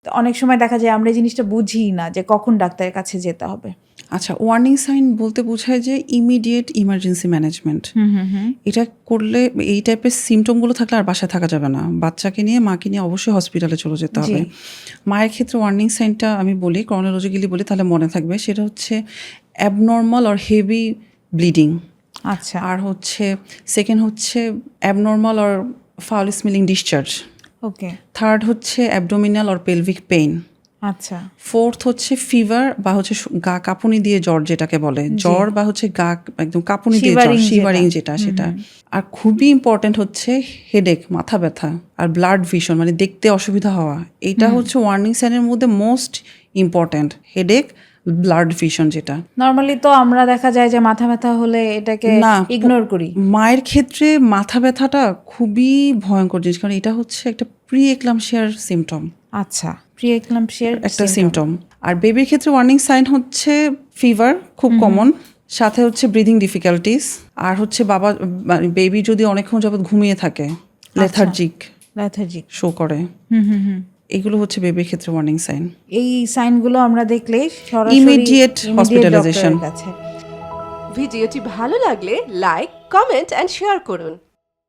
অনেক সময় দেখা যায় আমরা এই জিনিসটা বুঝি না যে কখন ডাক্তারের কাছে যেতে হবে। আচ্ছা, ওয়ার্নিং সাইন বলতে বোঝায় যে ইমিডিয়েট ইমার্জেন্সি ম্যানেজমেন্ট। এটা করলে এই টাইপের সিমটমগুলো থাকলে আর বাসায় থাকা যাবে না, বাচ্চাকে নিয়ে মাকে নিয়ে অবশ্যই হসপিটালে চলে যেতে হবে। মায়ের ক্ষেত্রে ওয়ার্নিং সাইনটা আমি বলি, ক্রনোলজিক্যালি বলি, তাহলে মনে থাকবে। সেটা হচ্ছে অ্যাবনর্মাল অর হেভি ব্লিডিং। আচ্ছা, আর হচ্ছে সেকেন্ড হচ্ছে abnormal or foul smelling discharge. Okay, third হচ্ছে অ্যাবডোমিনাল অর পেলভিক পেইন। আচ্ছা, ফোর্থ হচ্ছে ফিভার বা হচ্ছে গা কাঁপুনি দিয়ে জ্বর, যেটাকে বলে জ্বর বা হচ্ছে গা একদম কাঁপুনি দিয়ে জ্বর, শিভারিং যেটা, সেটা। আর খুবই ইম্পর্টেন্ট হচ্ছে হেডেক, মাথা ব্যথা, আর ব্লাড ভিশন মানে দেখতে অসুবিধা হওয়া। এটা হচ্ছে ওয়ার্নিং সাইনের মধ্যে most important, headache, blood vision যেটা। নর্মালি তো আমরা দেখা যায় যে মাথা ব্যথা হলে এটাকে ইগনোর করি। মায়ের ক্ষেত্রে মাথা ব্যথাটা খুবই ভয়ঙ্কর জিনিস, কারণ এটা হচ্ছে একটা প্রি এক্লাম্পসিয়ার সিমটম। আচ্ছা, প্রি এক্লাম্পসিয়ার একটা সিমটম। আর বেবির ক্ষেত্রে ওয়ার্নিং সাইন হচ্ছে ফিভার, খুব কমন, সাথে হচ্ছে ব্রিদিং ডিফিকাল্টিস, আর হচ্ছে বেবি যদি অনেকক্ষণ যাবত ঘুমিয়ে থাকে, লেথার্জিক শো করে, এগুলো হচ্ছে বেবির ক্ষেত্রে ওয়ার্নিং সাইন। এই সাইনগুলো আমরা দেখলেই সরাসরি ইমিডিয়েট হসপিটালাইজেশন। কাছে। ভিডিওটি ভালো লাগলে লাইক, কমেন্ট এন্ড শেয়ার করুন।